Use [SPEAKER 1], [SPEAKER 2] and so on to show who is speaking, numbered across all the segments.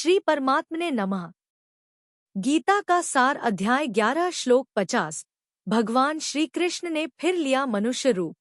[SPEAKER 1] श्री परमात्मने नमः। गीता का सार अध्याय 11 श्लोक 50। भगवान श्री कृष्ण ने फिर लिया मनुष्य रूप।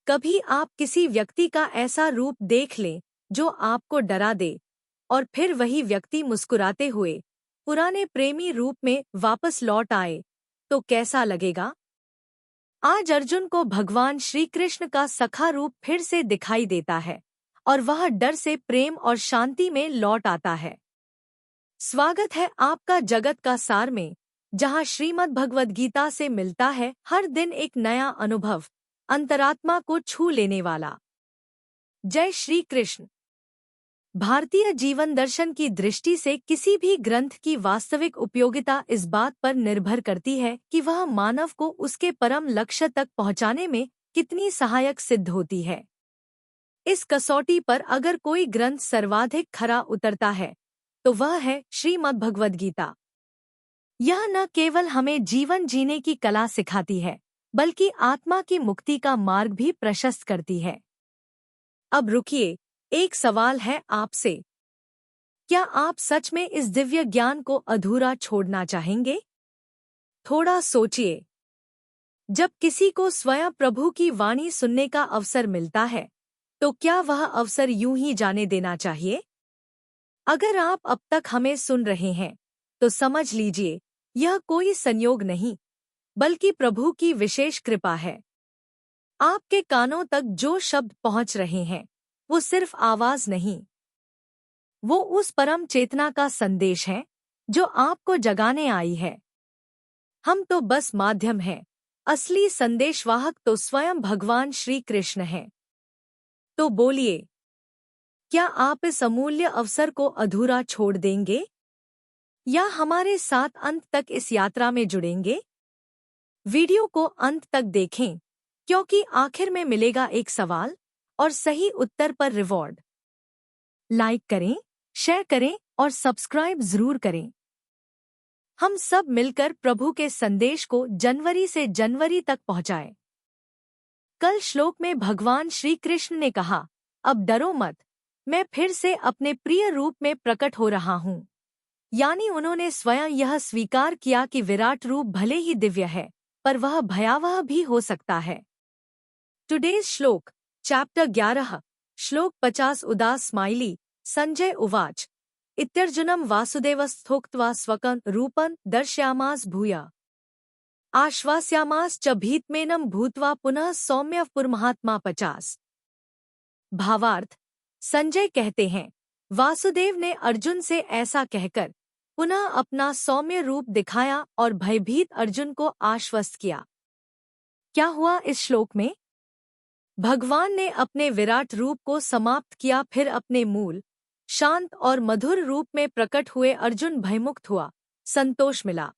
[SPEAKER 1] कभी आप किसी व्यक्ति का ऐसा रूप देख लें जो आपको डरा दे और फिर वही व्यक्ति मुस्कुराते हुए पुराने प्रेमी रूप में वापस लौट आए तो कैसा लगेगा? आज अर्जुन को भगवान श्री कृष्ण का सखा रूप फिर से दिखाई देता है और वह डर से प्रेम और शांति में लौट आता है। स्वागत है आपका जगत का सार में, जहां श्रीमद् भगवद गीता से मिलता है हर दिन एक नया अनुभव, अंतरात्मा को छू लेने वाला। जय श्री कृष्ण। भारतीय जीवन दर्शन की दृष्टि से किसी भी ग्रंथ की वास्तविक उपयोगिता इस बात पर निर्भर करती है कि वह मानव को उसके परम लक्ष्य तक पहुंचाने में कितनी सहायक सिद्ध होती है। इस कसौटी पर अगर कोई ग्रंथ सर्वाधिक खरा उतरता है तो वह है श्रीमद् भगवद गीता। यह न केवल हमें जीवन जीने की कला सिखाती है, बल्कि आत्मा की मुक्ति का मार्ग भी प्रशस्त करती है। अब रुकिए, एक सवाल है आपसे। क्या आप सच में इस दिव्य ज्ञान को अधूरा छोड़ना चाहेंगे? थोड़ा सोचिए। जब किसी को स्वयं प्रभु की वाणी सुनने का अवसर मिलता है, तो क्या वह अवसर यूं ही जाने देना चाहिए? अगर आप अब तक हमें सुन रहे हैं, तो समझ लीजिए, यह कोई संयोग नहीं, बल्कि प्रभु की विशेष कृपा है। आपके कानों तक जो शब्द पहुंच रहे हैं, वो सिर्फ आवाज नहीं, वो उस परम चेतना का संदेश है जो आपको जगाने आई है। हम तो बस माध्यम हैं, असली संदेशवाहक तो स्वयं भगवान श्री कृष्ण हैं। तो बोलिए, क्या आप इस अमूल्य अवसर को अधूरा छोड़ देंगे या हमारे साथ अंत तक इस यात्रा में जुड़ेंगे? वीडियो को अंत तक देखें, क्योंकि आखिर में मिलेगा एक सवाल और सही उत्तर पर रिवॉर्ड। लाइक करें, शेयर करें और सब्सक्राइब जरूर करें। हम सब मिलकर प्रभु के संदेश को जनवरी से जनवरी तक पहुंचाएं। कल श्लोक में भगवान श्री कृष्ण ने कहा, अब डरो मत, मैं फिर से अपने प्रिय रूप में प्रकट हो रहा हूं। यानी उन्होंने स्वयं यह स्वीकार किया कि विराट रूप भले ही दिव्य है, पर वह भयावह भी हो सकता है। टुडेज श्लोक चैप्टर 11 श्लोक 50 उदास स्माइली। संजय उवाच इत्यर्जुनं वासुदेवस्थोक्त्वा स्वकं रूपं दर्शयामास भूया आश्वास्यामास च भीतमेनं भूत्वा पुनः सौम्य पुरमहात्मा 50। भावार्थ, संजय कहते हैं, वासुदेव ने अर्जुन से ऐसा कहकर पुनः अपना सौम्य रूप दिखाया और भयभीत अर्जुन को आश्वस्त किया। क्या हुआ इस श्लोक में? भगवान ने अपने विराट रूप को समाप्त किया, फिर अपने मूल शांत और मधुर रूप में प्रकट हुए अर्जुन भयमुक्त हुआ, संतोष मिला।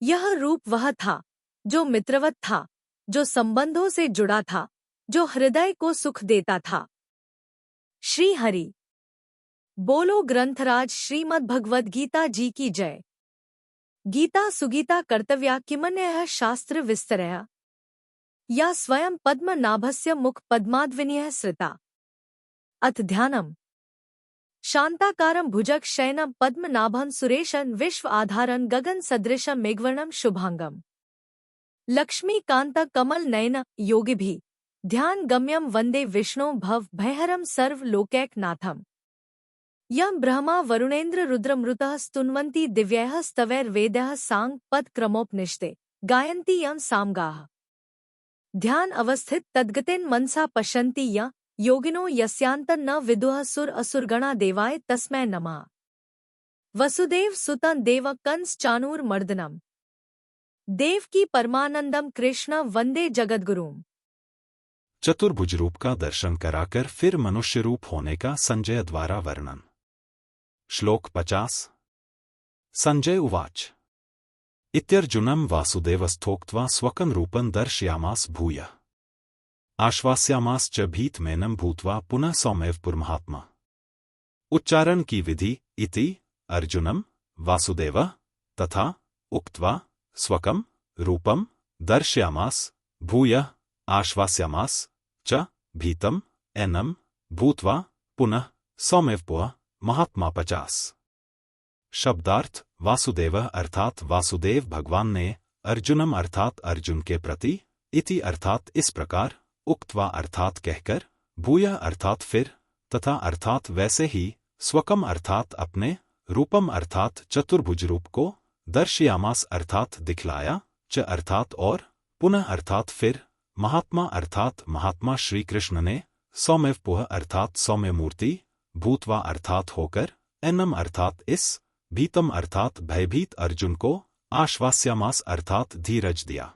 [SPEAKER 1] यह रूप वह था जो मित्रवत था, जो संबंधों से जुड़ा था, जो हृदय को सुख देता था। श्री हरि बोलो। ग्रंथराज श्रीमद् भगवद गीता जी की जय। गीता सुगीता कर्तव्या किमन्यः शास्त्र विस्तरया या स्वयं पद्मनाभस्य मुख पद्माद्विनीयः श्रिता। अथ ध्यानम्। शांताकारं भुजग शयनं पद्मनाभं सुरेशं विश्व आधारं गगन सदृशं मेघवर्णं शुभांगम। लक्ष्मीकांत कमल नयन योगिभिः ध्यान गम्यं वंदे विष्णु भव भयहरं सर्व लोकैकनाथम्। यं ब्रह्मा वरुणेन्द्र रुद्रमृतः स्तुन्वन्ति दिव्यैः स्तवैर्वेदैः सांग पद क्रमोपनिषदे गायन्ति यं सामगाः। ध्यान अवस्थित तद्गतेन मनसा पश्यन्ति यं योगिनो यस्यान्तं न विदुः सुर असुरगणा देवाय तस्मै नमः। वसुदेव सुतं देव कंस चाणूर मर्दनम। देवकी परमानंदम कृष्ण वंदे जगद्गुरुम।
[SPEAKER 2] चतुर्भुज रूप का दर्शन कराकर फिर मनुष्य रूप होने का संजय द्वारा वर्णन। श्लोक 50। संजय उवाच इत्यर्जुनं वासुदेवस्थोक्त्वा स्वकं रूपं दर्शयामास भूयः आश्वास्यामास च भीतमेनं भूत्वा पुनः सौम्यः पुरमहात्मा। उच्चारण की विधि। इति अर्जुनम वासुदेवः तथा उक्त्वा स्वकं रूपं दर्शयामास भूयः आश्वास्यामास च भीतम एनम भूत्वा पुनः सौम्यः महात्मा 50। शब्दार्थ वासुदेव अर्थात वासुदेव भगवान ने अर्जुनम अर्थात अर्जुन के प्रति इति अर्थात इस प्रकार उक्त्वा अर्थात कहकर भूयः अर्थात फिर तथा अर्थात वैसे ही स्वकम अर्थात अपने रूपम अर्थात चतुर्भुज रूप को दर्शयामास अर्थात दिखलाया च अर्थात और पुनः अर्थात फिर महात्मा अर्थात महात्मा श्री कृष्ण ने सौम्यव पुह अर्थात सौम्य मूर्ति भूतवा अर्थात होकर एनम अर्थात इस भीतम अर्थात भयभीत अर्जुन को आश्वास्यामास अर्थात धीरज दिया।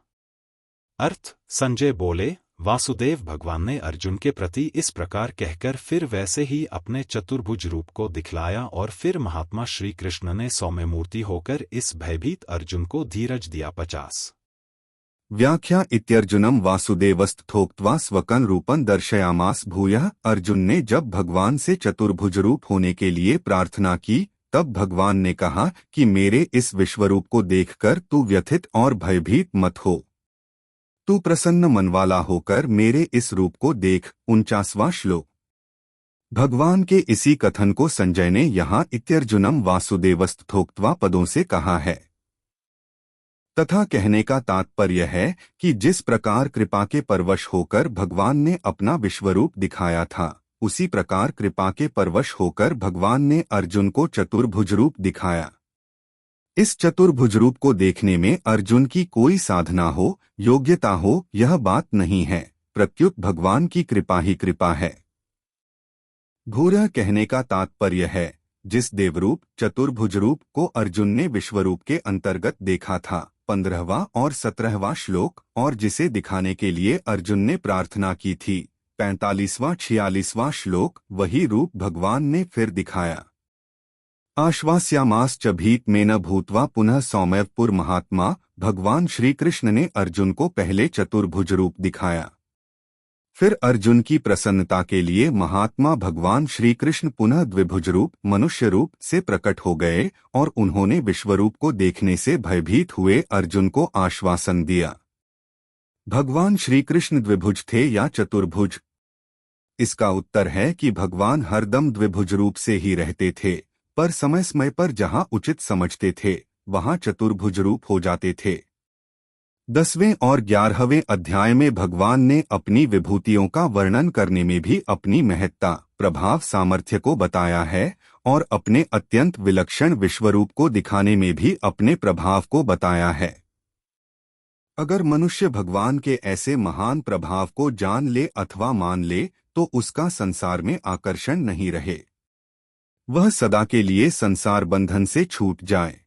[SPEAKER 2] अर्थ संजय बोले वासुदेव भगवान ने अर्जुन के प्रति इस प्रकार कहकर फिर वैसे ही अपने चतुर्भुज रूप को दिखलाया और फिर महात्मा श्री कृष्ण ने सौम्य मूर्ति होकर इस भयभीत अर्जुन को धीरज दिया। 50।
[SPEAKER 3] व्याख्या इत्यर्जुनम वासुदेवस्तथोक्त्वा स्वकं रूपं दर्शयामास भूयः अर्जुन ने जब भगवान से चतुर्भुज रूप होने के लिए प्रार्थना की तब भगवान ने कहा कि मेरे इस विश्वरूप को देखकर तू व्यथित और भयभीत मत हो, तू प्रसन्न मनवाला होकर मेरे इस रूप को देख। 49वां श्लोक। भगवान के इसी कथन को संजय ने यहाँ इत्यर्जुनम वासुदेवस्तथोक्त्वा पदों से कहा है तथा कहने का तात्पर्य है कि जिस प्रकार कृपा के परवश होकर भगवान ने अपना विश्वरूप दिखाया था उसी प्रकार कृपा के परवश होकर भगवान ने अर्जुन को चतुर्भुज रूप दिखाया। इस चतुर्भुज रूप को देखने में अर्जुन की कोई साधना हो, योग्यता हो, यह बात नहीं है, प्रत्युत भगवान की कृपा ही कृपा है। भूरः कहने का तात्पर्य है जिस देवरूप चतुर्भुज रूप को अर्जुन ने विश्वरूप के अंतर्गत देखा था 15वां और 17वां श्लोक और जिसे दिखाने के लिए अर्जुन ने प्रार्थना की थी 45वां 46वां श्लोक, वही रूप भगवान ने फिर दिखाया। आश्वास्यामास च भीत में न भूतवा पुनः सौम्यपुर महात्मा भगवान श्री कृष्ण ने अर्जुन को पहले चतुर्भुज रूप दिखाया, फिर अर्जुन की प्रसन्नता के लिए महात्मा भगवान श्री कृष्ण पुनः द्विभुज रूप मनुष्य रूप से प्रकट हो गए और उन्होंने विश्वरूप को देखने से भयभीत हुए अर्जुन को आश्वासन दिया। भगवान श्री कृष्ण द्विभुज थे या चतुर्भुज? इसका उत्तर है कि भगवान हरदम द्विभुज रूप से ही रहते थे, पर समय समय पर जहां उचित समझते थे वहां चतुर्भुज रूप हो जाते थे। 10वें और 11वें अध्याय में भगवान ने अपनी विभूतियों का वर्णन करने में भी अपनी महत्ता, प्रभाव, सामर्थ्य को बताया है और अपने अत्यंत विलक्षण विश्वरूप को दिखाने में भी अपने प्रभाव को बताया है। अगर मनुष्य भगवान के ऐसे महान प्रभाव को जान ले अथवा मान ले तो उसका संसार में आकर्षण नहीं रहे, वह सदा के लिए संसार बंधन से छूट जाए।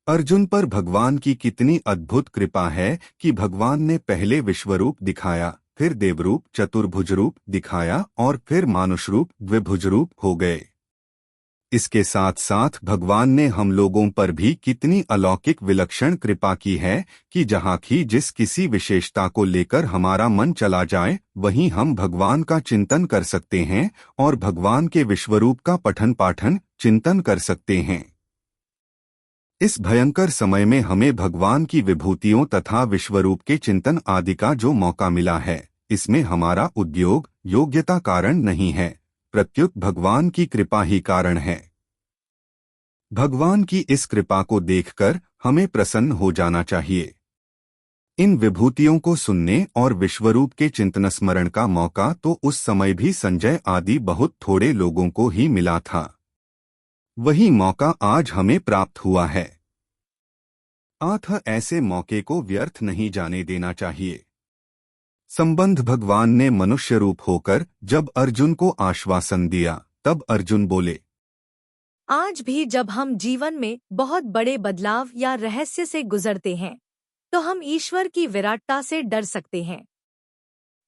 [SPEAKER 3] अर्जुन पर भगवान की कितनी अद्भुत कृपा है कि भगवान ने पहले विश्वरूप दिखाया, फिर देवरूप चतुर्भुज रूप दिखाया और फिर मानुष रूप द्विभुज रूप हो गए। इसके साथ साथ भगवान ने हम लोगों पर भी कितनी अलौकिक विलक्षण कृपा की है कि जहाँ की जिस किसी विशेषता को लेकर हमारा मन चला जाए वहीं हम भगवान का चिंतन कर सकते हैं और भगवान के विश्वरूप का पठन पाठन चिंतन कर सकते हैं। इस भयंकर समय में हमें भगवान की विभूतियों तथा विश्वरूप के चिंतन आदि का जो मौका मिला है, इसमें हमारा उद्योग योग्यता कारण नहीं है, प्रत्युत भगवान की कृपा ही कारण है। भगवान की इस कृपा को देखकर हमें प्रसन्न हो जाना चाहिए। इन विभूतियों को सुनने और विश्वरूप के चिंतन स्मरण का मौका तो उस समय भी संजय आदि बहुत थोड़े लोगों को ही मिला था, वही मौका आज हमें प्राप्त हुआ है। अतः ऐसे मौके को व्यर्थ नहीं जाने देना चाहिए। संबंध भगवान ने मनुष्य रूप होकर जब अर्जुन को आश्वासन दिया तब अर्जुन बोले,
[SPEAKER 1] आज भी जब हम जीवन में बहुत बड़े बदलाव या रहस्य से गुजरते हैं तो हम ईश्वर की विराटता से डर सकते हैं,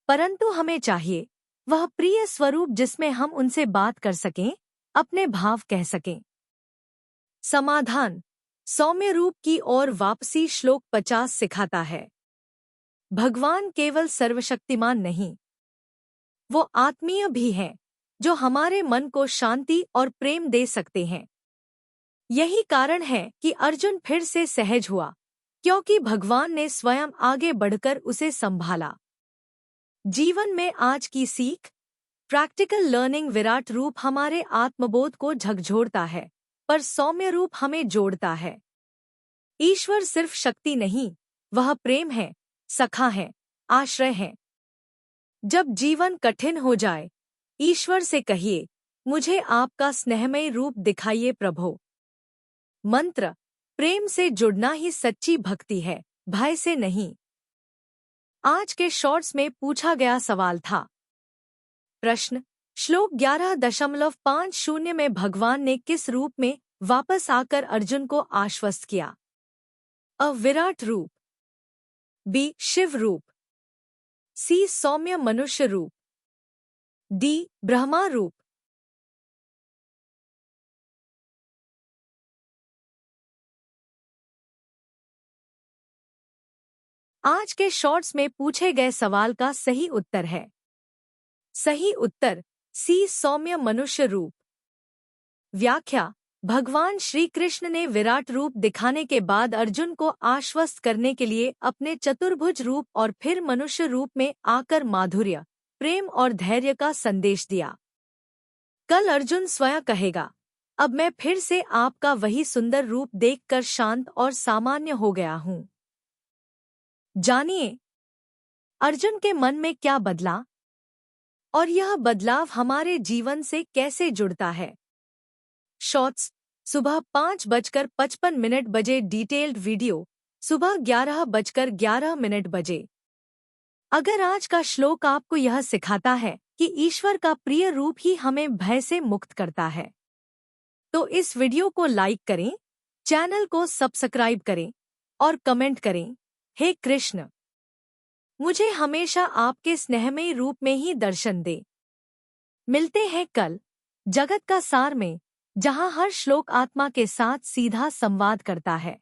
[SPEAKER 1] परंतु हमें चाहिए वह प्रिय स्वरूप जिसमें हम उनसे बात कर सकें, अपने भाव कह सकें। समाधान सौम्य रूप की ओर वापसी श्लोक 50 सिखाता है। भगवान केवल सर्वशक्तिमान नहीं, वो आत्मीय भी हैं, जो हमारे मन को शांति और प्रेम दे सकते हैं। यही कारण है कि अर्जुन फिर से सहज हुआ, क्योंकि भगवान ने स्वयं आगे बढ़कर उसे संभाला। जीवन में आज की सीख, प्रैक्टिकल लर्निंग विराट रूप हमारे आत्मबोध को झकझोरता है, पर सौम्य रूप हमें जोड़ता है। ईश्वर सिर्फ शक्ति नहीं, वह प्रेम है, सखा है, आश्रय है। जब जीवन कठिन हो जाए, ईश्वर से कहिए, मुझे आपका स्नेहमय रूप दिखाइए प्रभु। मंत्र: प्रेम से जुड़ना ही सच्ची भक्ति है, भय से नहीं। आज के शॉर्ट्स में पूछा गया सवाल था। प्रश्न: श्लोक 11.50 में भगवान ने किस रूप में वापस आकर अर्जुन को आश्वस्त किया? अ. विराट रूप, बी. शिव रूप, सी. सौम्य मनुष्य रूप, डी. ब्रह्मा रूप। आज के शॉर्ट्स में पूछे गए सवाल का सही उत्तर है। सही उत्तर सी. सौम्य मनुष्य रूप। व्याख्या: भगवान श्री कृष्ण ने विराट रूप दिखाने के बाद अर्जुन को आश्वस्त करने के लिए अपने चतुर्भुज रूप और फिर मनुष्य रूप में आकर माधुर्य, प्रेम और धैर्य का संदेश दिया। कल अर्जुन स्वयं कहेगा, अब मैं फिर से आपका वही सुंदर रूप देखकर शांत और सामान्य हो गया हूँ। जानिए, अर्जुन के मन में क्या बदला और यह बदलाव हमारे जीवन से कैसे जुड़ता है। शॉर्ट्स: सुबह 5:55 बजे। डिटेल्ड वीडियो सुबह 11:11 बजे। अगर आज का श्लोक आपको यह सिखाता है कि ईश्वर का प्रिय रूप ही हमें भय से मुक्त करता है, तो इस वीडियो को लाइक करें, चैनल को सब्सक्राइब करें और कमेंट करें, हे कृष्ण, मुझे हमेशा आपके स्नेहमय रूप में ही दर्शन दे। मिलते हैं कल जगत का सार में, जहां हर श्लोक आत्मा के साथ सीधा संवाद करता है।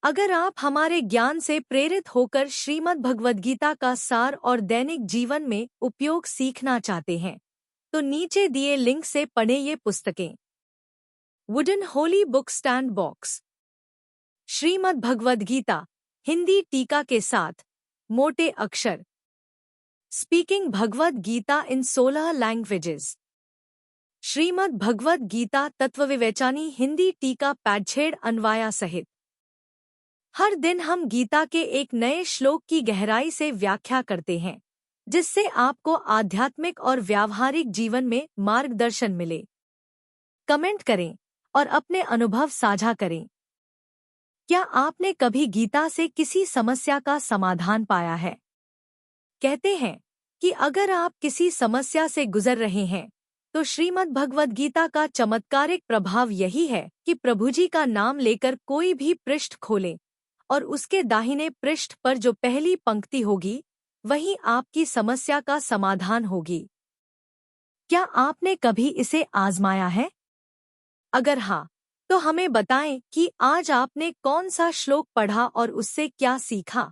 [SPEAKER 1] अगर आप हमारे ज्ञान से प्रेरित होकर श्रीमद् भगवद गीता का सार और दैनिक जीवन में उपयोग सीखना चाहते हैं, तो नीचे दिए लिंक से पढ़ें ये पुस्तकें। Wooden holy book stand box, Shrimad Bhagavad Gita Hindi टीका के साथ, मोटे अक्षर, speaking Bhagavad Gita in 16 languages, Shrimad Bhagavad Gita Tattvavivechani Hindi टीका पैडछेड़ अन्वाया सहित। हर दिन हम गीता के एक नए श्लोक की गहराई से व्याख्या करते हैं, जिससे आपको आध्यात्मिक और व्यावहारिक जीवन में मार्गदर्शन मिले। कमेंट करें और अपने अनुभव साझा करें। क्या आपने कभी गीता से किसी समस्या का समाधान पाया है? कहते हैं कि अगर आप किसी समस्या से गुजर रहे हैं, तो श्रीमद् भगवद गीता का चमत्कारिक प्रभाव यही है कि प्रभुजी का नाम लेकर कोई भी पृष्ठ खोलें और उसके दाहिने पृष्ठ पर जो पहली पंक्ति होगी, वही आपकी समस्या का समाधान होगी। क्या आपने कभी इसे आजमाया है? अगर हाँ, तो हमें बताएं कि आज आपने कौन सा श्लोक पढ़ा और उससे क्या सीखा।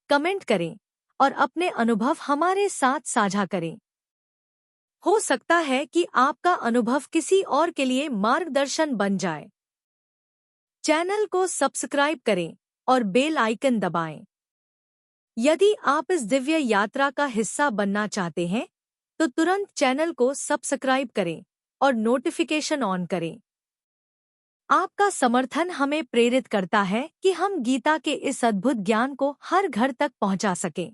[SPEAKER 1] कमेंट करें और अपने अनुभव हमारे साथ साझा करें। हो सकता है कि आपका अनुभव किसी और के लिए मार्गदर्शन बन जाए। चैनल को सब्सक्राइब करें और बेल आइकन दबाएं। यदि आप इस दिव्य यात्रा का हिस्सा बनना चाहते हैं, तो तुरंत चैनल को सब्सक्राइब करें और नोटिफिकेशन ऑन करें। आपका समर्थन हमें प्रेरित करता है कि हम गीता के इस अद्भुत ज्ञान को हर घर तक पहुंचा सकें।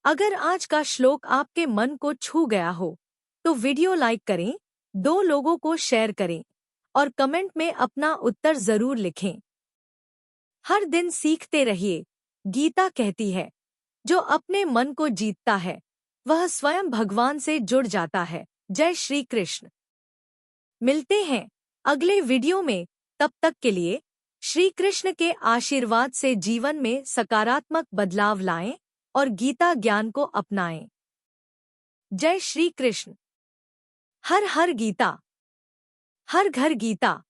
[SPEAKER 1] अगर आज का श्लोक आपके मन को छू गया हो, तो वीडियो लाइक करें, 2 लोगों को शेयर करें और कमेंट में अपना उत्तर जरूर लिखें। हर दिन सीखते रहिए। गीता कहती है, जो अपने मन को जीतता है, वह स्वयं भगवान से जुड़ जाता है। जय श्री कृष्ण। मिलते हैं अगले वीडियो में। तब तक के लिए श्री कृष्ण के आशीर्वाद से जीवन में सकारात्मक बदलाव लाएं और गीता ज्ञान को अपनाएं। जय श्री कृष्ण। हर हर गीता, हर घर गीता।